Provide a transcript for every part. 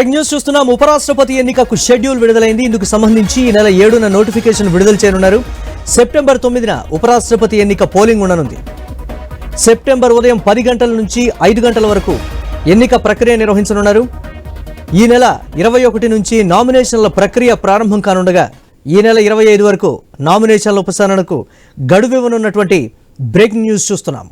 Break news చూస్తున్నాం. ఉపరాష్ట్రపతి ఎన్నికకు షెడ్యూల్ విడుదలైంది. ఇందుకు సంబంధించి ఈ నెల 7న నోటిఫికేషన్ విడుదల చేయనున్నారు. సెప్టెంబర్ 9న ఉపరాష్ట్రపతి ఎన్నిక పోలింగ్ ఉండనుంది. సెప్టెంబర్ ఉదయం 10 గంటల నుంచి 5 గంటల వరకు ఎన్నిక ప్రక్రియ నిర్వహించనున్నారు. ఈ నెల 21 నుంచి నామినేషన్ల ప్రక్రియ ప్రారంభం కానుండగా ఈ నెల 25 వరకు నామినేషన్ల ఉపసంహరణకు గడువు ఇవ్వనున్నటువంటి బ్రేకింగ్ న్యూస్ చూస్తున్నాం.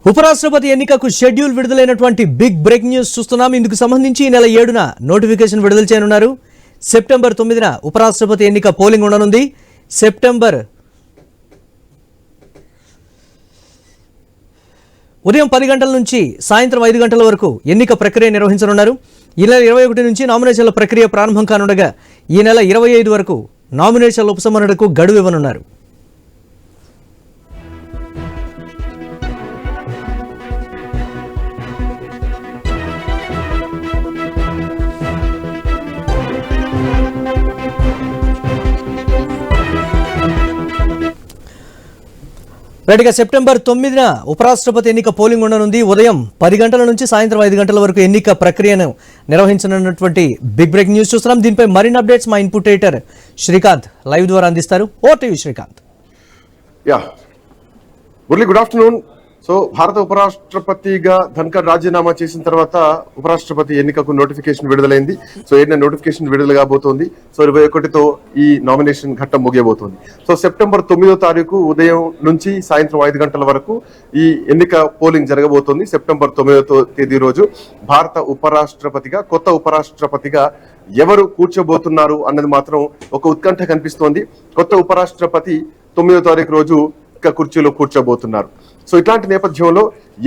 ఉపరాష్ట్రపతి ఎన్నికకు షెడ్యూల్ విడుదలైనటువంటి బిగ్ బ్రేక్ న్యూస్ చూస్తున్నాం. ఇందుకు సంబంధించి ఈ నెల 7న నోటిఫికేషన్ విడుదల చేయనున్నారు. సెప్టెంబర్ 9న ఉపరాష్ట్రపతి ఎన్నిక పోలింగ్ ఉండనుంది. సెప్టెంబర్ ఉదయం 10 గంటల నుంచి సాయంత్రం 5 గంటల వరకు ఎన్నిక ప్రక్రియ నిర్వహించనున్నారు. ఈ నెల 21 నుంచి నామినేషన్ల ప్రక్రియ ప్రారంభం కానుండగా ఈ నెల 25 వరకు నామినేషన్ల ఉపసంహరణకు గడువు ఇవ్వనున్నారు. రైట్గా సెప్టెంబర్ 9న ఉపరాష్ట్రపతి ఎన్నిక పోలింగ్ ఉండనుంది. ఉదయం 10 గంటల నుంచి సాయంత్రం 5 గంటల వరకు ఎన్నిక ప్రక్రియను నిర్వహించనున్నటువంటి బిగ్ బ్రేక్ న్యూస్ చూస్తున్నాం. దీనిపై మరిన్ని అప్డేట్స్ మా ఇన్పుట్ ఎడిటర్ శ్రీకాంత్ లైవ్ ద్వారా అందిస్తారు. Over to you Srikanth. Murali, good afternoon. So భారత ఉపరాష్ట్రపతిగా ధన్కర్ రాజీనామా చేసిన తర్వాత ఉపరాష్ట్రపతి ఎన్నికకు నోటిఫికేషన్ విడుదలైంది. సో 7న నోటిఫికేషన్ విడుదల కాబోతోంది. సో 21తో ఈ నామినేషన్ ఘట్టం ముగియబోతోంది. సో సెప్టెంబర్ 9వ తారీఖు ఉదయం నుంచి సాయంత్రం 5 గంటల వరకు ఈ ఎన్నిక పోలింగ్ జరగబోతోంది. సెప్టెంబర్ 9వ తేదీ రోజు భారత ఉపరాష్ట్రపతిగా కొత్త ఉపరాష్ట్రపతిగా ఎవరు కూర్చోబోతున్నారు అన్నది మాత్రం ఒక ఉత్కంఠ కనిపిస్తోంది. కొత్త ఉపరాష్ట్రపతి 9వ తారీఖు రోజు కుర్చీలో కూర్చోబోతున్నారు. సో ఇట్లాంటి నేపథ్యంలో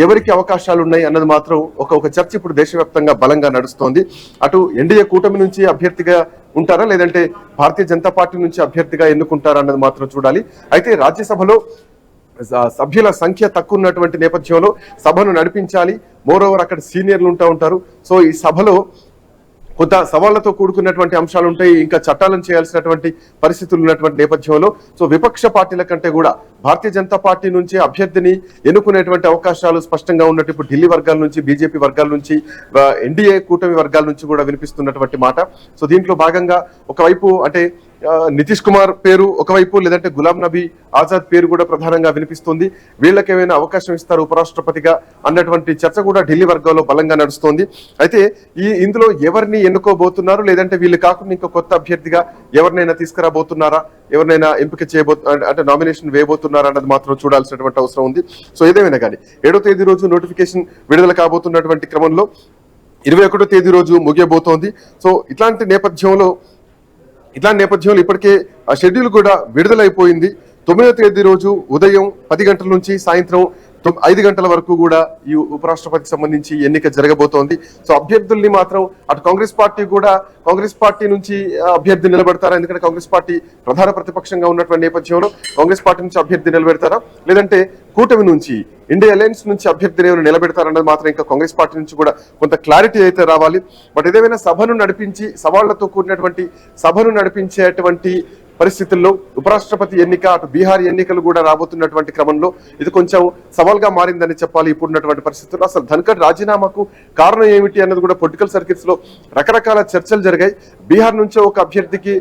ఎవరికి అవకాశాలు ఉన్నాయి అన్నది మాత్రం ఒక చర్చ ఇప్పుడు దేశవ్యాప్తంగా బలంగా నడుస్తోంది. అటు ఎన్డీఏ కూటమి నుంచి అభ్యర్థిగా ఉంటారా, లేదంటే భారతీయ జనతా పార్టీ నుంచి అభ్యర్థిగా ఎన్నుకుంటారా అన్నది మాత్రం చూడాలి. అయితే రాజ్యసభలో సభ్యుల సంఖ్య తక్కువ ఉన్నటువంటి నేపథ్యంలో సభను నడిపించాలి. మోరోవర్ అక్కడ సీనియర్లు ఉంటారు. సో ఈ సభలో కొంత సవాళ్లతో కూడుకున్నటువంటి అంశాలు ఉంటాయి. ఇంకా చట్టాలను చేయాల్సినటువంటి పరిస్థితులు ఉన్నటువంటి నేపథ్యంలో సో విపక్ష పార్టీల కంటే కూడా భారతీయ జనతా పార్టీ నుంచి అభ్యర్థిని ఎన్నుకునేటువంటి అవకాశాలు స్పష్టంగా ఉన్నట్టు ఇప్పుడు ఢిల్లీ వర్గాల నుంచి, బీజేపీ వర్గాల నుంచి, ఎన్డీఏ కూటమి వర్గాల నుంచి కూడా వినిపిస్తున్నటువంటి మాట. సో దీంట్లో భాగంగా ఒకవైపు అంటే నితీష్ కుమార్ పేరు ఒకవైపు, లేదంటే గులాం నబీ ఆజాద్ పేరు కూడా ప్రధానంగా వినిపిస్తుంది. వీళ్ళకేమైనా అవకాశం ఇస్తారు ఉపరాష్ట్రపతిగా అన్నటువంటి చర్చ కూడా ఢిల్లీ వర్గాల్లో బలంగా నడుస్తోంది. అయితే ఇందులో ఎవరిని ఎన్నుకోబోతున్నారు, లేదంటే వీళ్ళు కాకుండా ఇంకా కొత్త అభ్యర్థిగా ఎవరినైనా తీసుకురాబోతున్నారా, ఎవరినైనా ఎంపిక అంటే నామినేషన్ వేయబోతున్నారా అన్నది మాత్రం చూడాల్సినటువంటి అవసరం ఉంది. సో ఏదేమైనా కానీ 7వ తేదీ రోజు నోటిఫికేషన్ విడుదల కాబోతున్నటువంటి క్రమంలో 21వ తేదీ రోజు ముగియబోతోంది. సో ఇట్లాంటి నేపథ్యంలో ఇప్పటికే ఆ షెడ్యూల్ కూడా విడుదలైపోయింది. 9వ తేదీ రోజు ఉదయం 10 గంటల నుంచి సాయంత్రం 5 గంటల వరకు కూడా ఈ ఉపరాష్ట్రపతికి సంబంధించి ఎన్నిక జరగబోతోంది. సో అభ్యర్థుల్ని మాత్రం అటు కాంగ్రెస్ పార్టీ నుంచి అభ్యర్థి నిలబెడతారా, ఎందుకంటే కాంగ్రెస్ పార్టీ ప్రధాన ప్రతిపక్షంగా ఉన్నటువంటి నేపథ్యంలో కాంగ్రెస్ పార్టీ నుంచి అభ్యర్థి నిలబెడతారా, లేదంటే కూటమి నుంచి ఇండియా అలయన్స్ నుంచి అభ్యర్థిని ఎవరు నిలబెడతారన్నది మాత్రం ఇంకా కాంగ్రెస్ పార్టీ నుంచి కూడా కొంత క్లారిటీ అయితే రావాలి. బట్ ఏదేమైనా సభను నడిపించి సవాళ్లతో కూడినటువంటి సభను నడిపించేటువంటి పరిస్థితుల్లో ఉపరాష్ట్రపతి ఎన్నిక, అటు బీహార్ ఎన్నికలు కూడా రాబోతున్నటువంటి క్రమంలో ఇది కొంచెం సవాల్గా మారిందని చెప్పాలి. ఇప్పుడున్నటువంటి పరిస్థితుల్లో అసలు ధన్కర్ రాజీనామాకు కారణం ఏమిటి అన్నది కూడా పొలిటికల్ సర్కిల్స్ లో రకరకాల చర్చలు జరిగాయి. బీహార్ నుంచే ఒక అభ్యర్థికి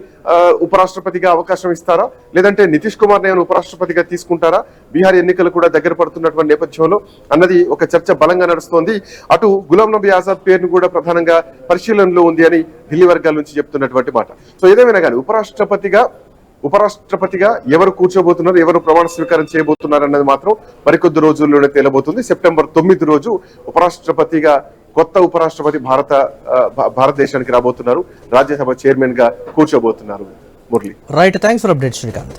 ఉపరాష్ట్రపతిగా అవకాశం ఇస్తారా, లేదంటే నితీష్ కుమార్ నేను ఉపరాష్ట్రపతిగా తీసుకుంటారా, బీహార్ ఎన్నికలు కూడా దగ్గర పడుతున్నటువంటి నేపథ్యంలో అన్నది ఒక చర్చ బలంగా నడుస్తోంది. అటు గులాం నబీ ఆజాద్ పేరును కూడా ప్రధానంగా పరిశీలనలో ఉంది అని ఢిల్లీ వర్గాల నుంచి చెప్తున్నటువంటి మాట. సో ఏదేమైనా కానీ ఉపరాష్ట్రపతిగా ఎవరు కూర్చోబోతున్నారు, ఎవరు ప్రమాణ స్వీకారం చేయబోతున్నారు అన్నది మాత్రం మరికొద్ది రోజుల్లోనే తేలబోతుంది. సెప్టెంబర్ 9 రోజు ఉపరాష్ట్రపతిగా కొత్త ఉపరాష్ట్రపతి భారతదేశానికి రాబోతున్నారు. రాజ్యసభ చైర్మన్ గా కూర్చోబోతున్నారు. Murali, right, thanks for update Srikanth.